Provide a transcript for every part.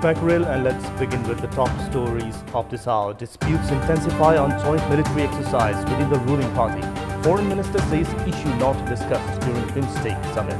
Mackerel, and let's begin with the top stories of this hour. Disputes intensify on joint military exercise within the ruling party. Foreign Minister says issue not discussed during BIMSTEC summit.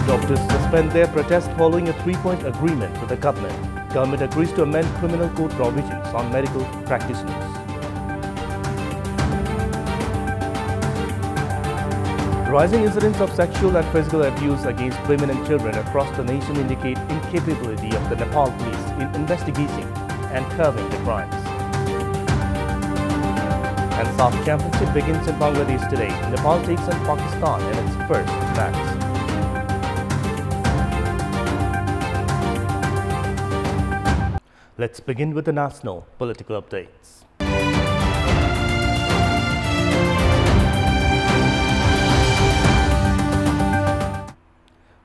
Doctors suspend their protest following a three-point agreement with the government. Government agrees to amend criminal code provisions on medical practitioners. Rising incidents of sexual and physical abuse against women and children across the nation indicate incapability of the Nepal police in investigating and curbing the crimes. And SAF Championship begins in Bangladesh today. Nepal takes on Pakistan in its first match. Let's begin with the national political updates.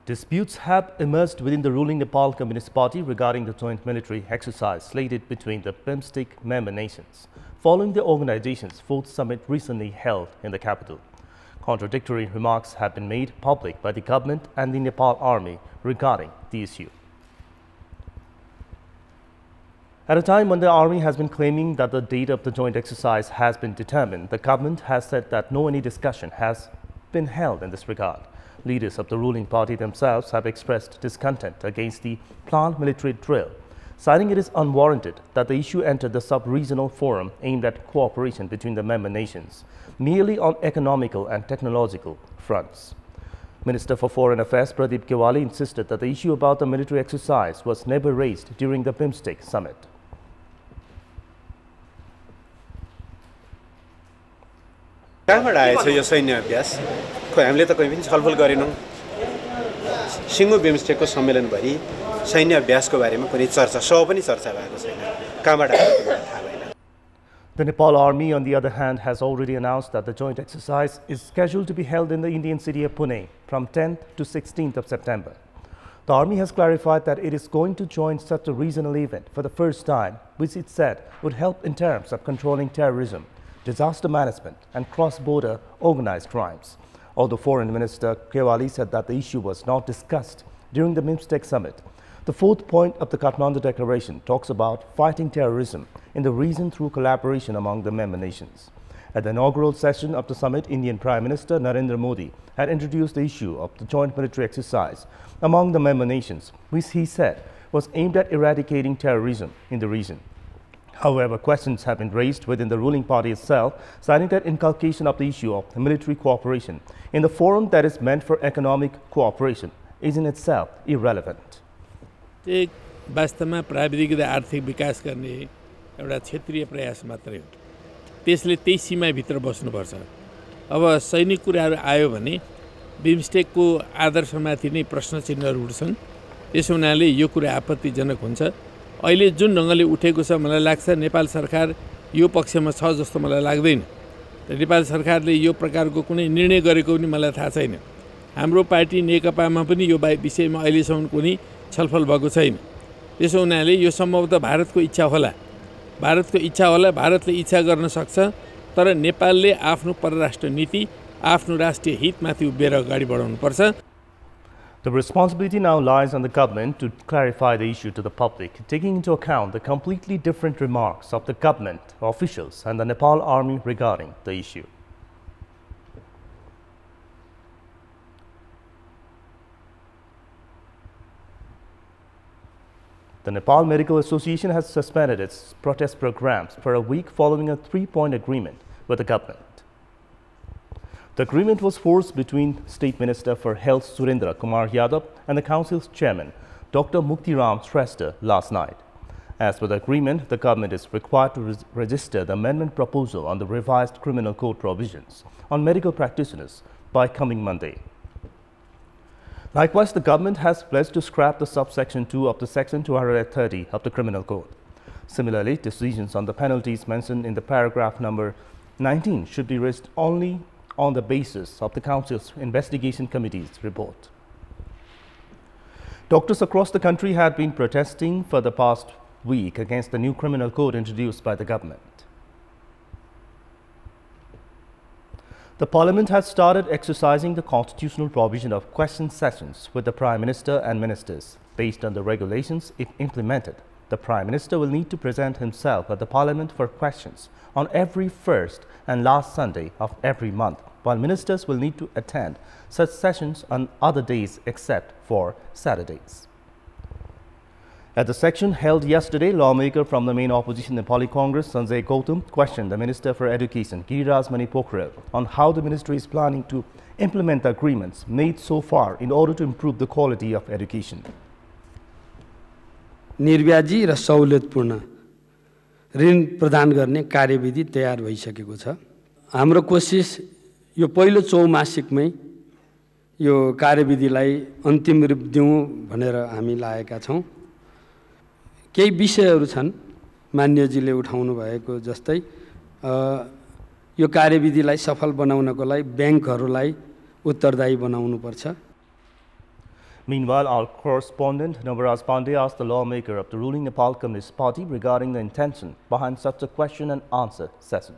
Disputes have emerged within the ruling Nepal Communist Party regarding the joint military exercise slated between the BIMSTEC member nations, following the organization's fourth summit recently held in the capital. Contradictory remarks have been made public by the government and the Nepal army regarding the issue. At a time when the army has been claiming that the date of the joint exercise has been determined, the government has said that no any discussion has been held in this regard. Leaders of the ruling party themselves have expressed discontent against the planned military drill, citing it is unwarranted that the issue entered the sub-regional forum aimed at cooperation between the member nations, merely on economical and technological fronts. Minister for Foreign Affairs Pradeep Kewali insisted that the issue about the military exercise was never raised during the BIMSTEC summit. कहाँबाट आएछ यो सैन्य अभ्यास खोइ हामीले त कहीं पनि छलफल गरेनौं सिंगो बिमस्टेकको सम्मेलनभरि सैन्य अभ्यासको बारेमा कुनै चर्चा पनि चर्चा भएको छैन कहाँबाट आएको थाहा भएन. The Nepal army on the other hand has already announced that the joint exercise is scheduled to be held in the Indian city of Pune from 10th to 16th of September. The army has clarified that it is going to join such a regional event for the first time, which it said would help in terms of controlling terrorism, disaster management and cross-border organized crimes. Although Foreign Minister Kewali said that the issue was not discussed during the BIMSTEC summit, the fourth point of the Kathmandu Declaration talks about fighting terrorism in the region through collaboration among the member nations. At the inaugural session of the summit, Indian Prime Minister Narendra Modi had introduced the issue of the joint military exercise among the member nations, which he said was aimed at eradicating terrorism in the region. However, questions have been raised within the ruling party itself, citing that inculcation of the issue of military cooperation in the forum that is meant for economic cooperation is in itself irrelevant. एक वास्तवमा प्राविधिक र आर्थिक विकास गर्ने एउटा क्षेत्रीय प्रयास मात्रै हो. त्यसले त्यही सीमाभित्र बस्नुपर्छ. अब सैनिक कुराहरू आयो भने बिमस्टेकको आदर्शमाथि नै प्रश्न चिन्हहरू उठ्छन्. त्यसो हुनाले यो कुरा आपत्तिजनक हुन्छ. अहिले जुन ढङ्गले उठेको छ मलाई लाग्छ नेपाल सरकार यो पक्षमा छ जस्तो मलाई लाग्दैन. नेपाल सरकारले यो प्रकारको कुनै निर्णय गरेको पनि मलाई थाहा छैन. हाम्रो पार्टी नेकपामा पनि यो विषयमा अहिलेसम्म कुनै छलफल भएको छैन. त्यसो हुनाले यो सम्भवतः भारतको इच्छा होला. भारतले इच्छा गर्न सक्छ, तर नेपालले आफ्नो परराष्ट्र नीति, आफ्नो राष्ट्रिय हितमाथि उभिएर अगाडि बढाउनुपर्छ. The responsibility now lies on the government to clarify the issue to the public, taking into account the completely different remarks of the government officials and the Nepal army regarding the issue. The Nepal Medical Association has suspended its protest programs for a week following a three-point agreement with the government. The agreement was forged between State Minister for Health Surendra Kumar Yadav and the Council's chairman, Dr. Muktiram Shrestha, last night. As per the agreement, the government is required to register the amendment proposal on the revised criminal code provisions on medical practitioners by coming Monday. Likewise, the government has pledged to scrap the subsection 2 of the section 230 of the criminal code. Similarly, decisions on the penalties mentioned in the paragraph number 19 should be raised only on the basis of the Council's investigation committee's report. Doctors across the country had been protesting for the past week against the new criminal code introduced by the government. The Parliament has started exercising the constitutional provision of question sessions with the Prime Minister and Ministers. Based on the regulations, if implemented, the Prime Minister will need to present himself at the Parliament for questions on every first and last Sunday of every month, while ministers will need to attend such sessions on other days except for Saturdays. At the section held yesterday, lawmaker from the main opposition Nepali Congress, Sanjay Gautam, questioned the Minister for Education, Giriraj Mani Pokhrel, on how the ministry is planning to implement the agreements made so far in order to improve the quality of education. निर्व्याजी र सहुलियतपूर्ण ऋण प्रदान गर्ने कार्यविधि तयार भइसकेको छ। हाम्रो कोसिस यो पहिलो चौमासिकमै यो कार्यविधिलाई अन्तिम रूप दिउँ भनेर हामी लागेका छौँ। केही विषयहरू छन् मान्यजीले उठाउनु भएको जस्तै यो कार्यविधिलाई सफल बनाउनको लागि ब्याङ्कहरूलाई उत्तरदायी बनाउनुपर्छ। Meanwhile, our correspondent Navaraj Pandey asked the lawmaker of the ruling Nepal Communist Party regarding the intention behind such a question and answer session.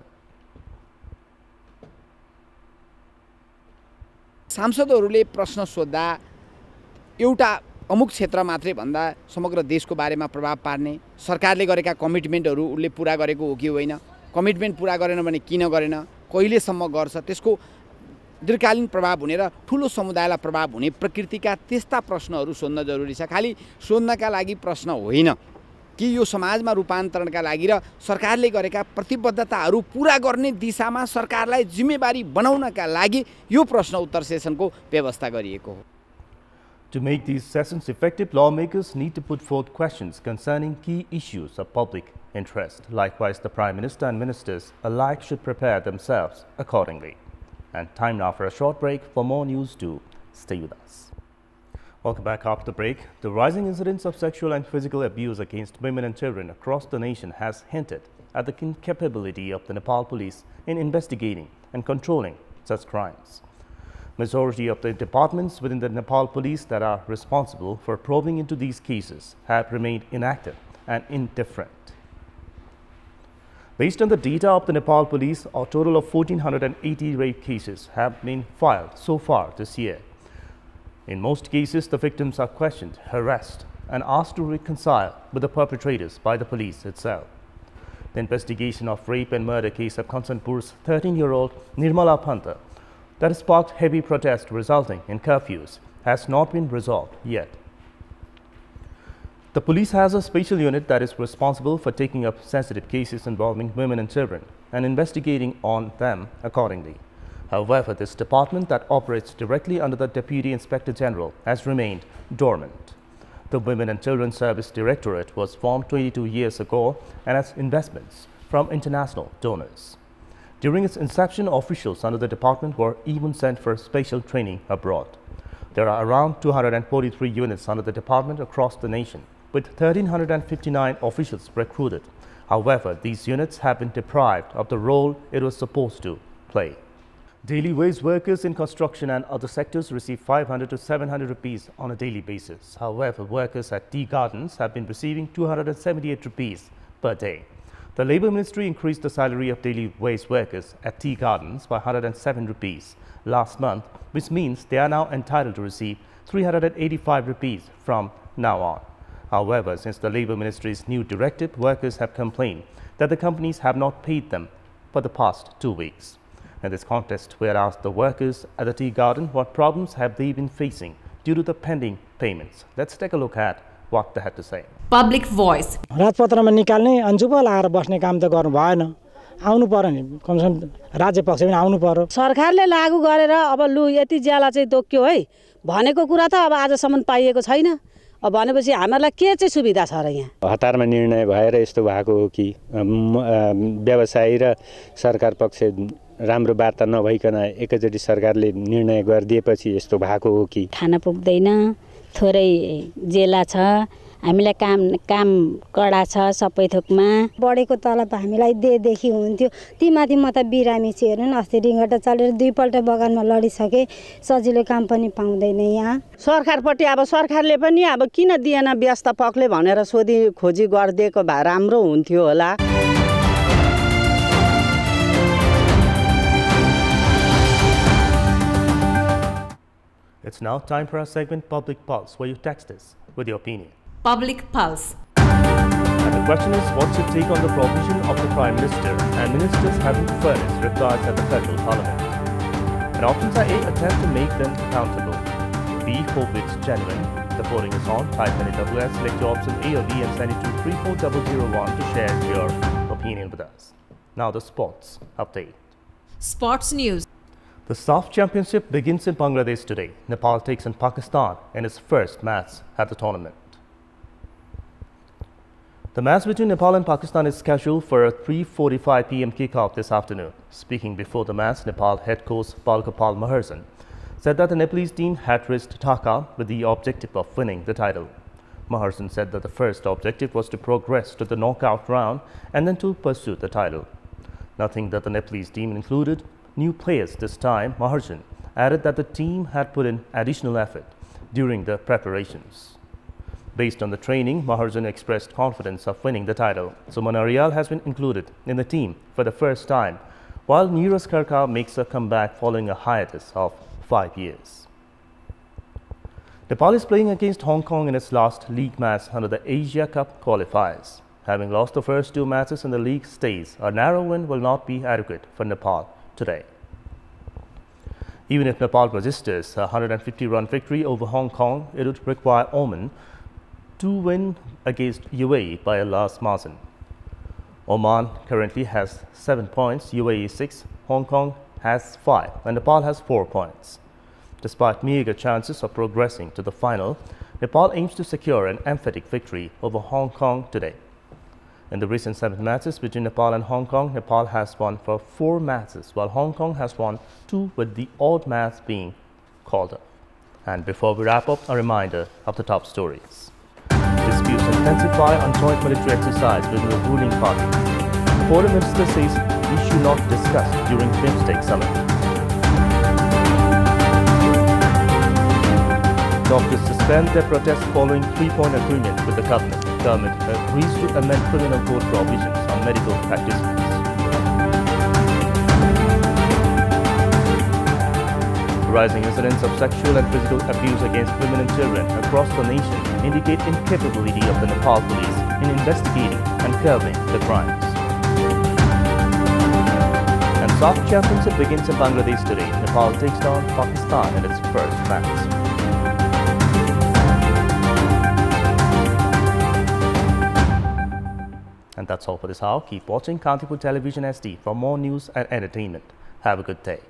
सांसदहरूले प्रश्न सोध्दा एउटा अमुक क्षेत्र मात्रै भन्दा समग्र देशको बारेमा प्रभाव पार्ने सरकारले गरेका कमिटमेन्टहरू उले पूरा गरेको हो कि होइन, कमिटमेन्ट पूरा गरेन भने किन गरेन, कहिलेसम्म गर्छ, त्यसको दीर्घकालीन प्रभाव हुने र ठुलो समुदायलाई प्रभाव हुने प्रकृतिका त्यस्ता प्रश्नहरू सोध्न जरुरी छ। खाली सोध्नका लागि प्रश्न होइन कि यो समाजमा रूपान्तरणका लागि र सरकारले गरेका प्रतिबद्धताहरू पूरा गर्ने दिशामा सरकारलाई जिम्मेवारी बनाउनका लागि यो प्रश्न उत्तर सेसनको व्यवस्था गरिएको हो। To make these sessions effective, lawmakers need to put forth questions concerning key issues of public interest. Likewise, the Prime Minister and Ministers alike should prepare themselves accordingly. And time now for a short break. For more news, do stay with us. Welcome back after the break. The rising incidence of sexual and physical abuse against women and children across the nation has hinted at the incapability of the Nepal police in investigating and controlling such crimes. Majority of the departments within the Nepal police that are responsible for probing into these cases have remained inactive and indifferent. Based on the data of the Nepal police, a total of 1,480 rape cases have been filed so far this year. In most cases, the victims are questioned, harassed, and asked to reconcile with the perpetrators by the police itself. The investigation of rape and murder case of Kantipur's 13-year-old Nirmala Phanta that has sparked heavy protest resulting in curfews has not been resolved yet. The police has a special unit that is responsible for taking up sensitive cases involving women and children and investigating on them accordingly. However, this department that operates directly under the Deputy Inspector General has remained dormant. The Women and Children Service Directorate was formed 22 years ago and has investments from international donors. During its inception, officials under the department were even sent for special training abroad. There are around 243 units under the department across the nation, with 1,359 officials recruited. However, these units have been deprived of the role it was supposed to play. Daily wage workers in construction and other sectors receive 500 to 700 rupees on a daily basis. However, workers at tea gardens have been receiving 278 rupees per day. The Labour Ministry increased the salary of daily wage workers at tea gardens by 107 rupees last month, which means they are now entitled to receive 385 rupees from now on. However, since the Labour Ministry's new directive, workers have complained that the companies have not paid them for the past 2 weeks. In this context, we had asked the workers at the tea garden what problems have they been facing due to the pending payments. Let's take a look at what they had to say. Public voice. राजपत्रमा निकाल्ने अन्जुप लाएर बस्ने काम त गर्नु भएन, आउनु पर्यो नि, कमसेकम राज्य पक्ष पनि आउनु पर्यो। सरकारले लागू गरेर अब लु यति ज्याला चाहिँ तोक्यो है भनेको कुरा त अब आजसम्म पाइएको छैन। अब भनेपछि हामीलाई के चाहिँ सुविधा छ र यहाँ? हतारमा निर्णय भएर यस्तो भएको हो कि व्यवसायी र सरकार पक्ष राम्रो वार्ता नभइकन एकैचोटी सरकारले निर्णय गरिदिएपछि यस्तो भएको हो कि खाना पुग्दैन, थोरै जेला छ, हामीलाई काम कडा छ सबै थोकमा। बढेको तलब हामीलाई देखि हुन्थ्यो, ती माथि म त बिरामी छु। हेर्नु न, अस्ति रिङ्गट चलेर 2 पल्ट बगानमा लडिसके, सजिलो काम पनि पाउँदैन यहाँ। सरकारपट्टि अब सरकारले पनि अब किन दिएन व्यवस्थापकले भनेर सोधी खोजी गरिदिएको भए राम्रो हुन्थ्यो होला। It's now time for our segment Public Pulse, where you text us with your opinion. Public Pulse. And the question is, what's your take on the provision of the Prime Minister and ministers having to furnish replies at the Federal Parliament? And options are A, attempt to make them accountable. B, hope it's genuine. The voting is on. Type in AWS, select your option A or B and send it to 34001 to share your opinion with us. Now the sports update. Sports news. The SAF Championship begins in Bangladesh today. Nepal takes on Pakistan in its first match at the tournament. The match between Nepal and Pakistan is scheduled for a 3:45 p.m. kickoff this afternoon. Speaking before the match, Nepal head coach Balgopal Maharjan said that the Nepalese team had reached Dhaka with the objective of winning the title. Maharjan said that the first objective was to progress to the knockout round and then to pursue the title. Noting that the Nepalese team included new players this time, Maharjan added that the team had put in additional effort during the preparations. Based on the training, Maharjan expressed confidence of winning the title. Suman Arial has been included in the team for the first time, while Neeraj Karka makes a comeback following a hiatus of 5 years. Nepal is playing against Hong Kong in its last league match under the Asia Cup qualifiers. Having lost the first 2 matches in the league stage, a narrow win will not be adequate for Nepal today. Even if Nepal registers a 150-run victory over Hong Kong, it would require Oman to win against UAE by a large margin. Oman currently has 7 points, UAE 6, Hong Kong has 5, and Nepal has 4 points. Despite meager chances of progressing to the final, Nepal aims to secure an emphatic victory over Hong Kong today. In the recent 7 matches between Nepal and Hong Kong, Nepal has won for 4 matches, while Hong Kong has won 2, with the odd match being called off. And before we wrap up, a reminder of the top stories. Disputes intensify on joint military exercise within the ruling party. Foreign Minister says issue not discussed during BIMSTEC summit. Doctors suspend their protest following 3-point agreement with the government. Government agrees to amend criminal code provisions on medical practitioners. Rising incidents of sexual and physical abuse against women and children across the nation indicate incapability of the Nepal police in investigating and curbing the crimes. And SAF Championship begins in Bangladesh today. Nepal takes down Pakistan in its first match. And that's all for this hour. Keep watching Kantipur Television SD for more news and entertainment. Have a good day.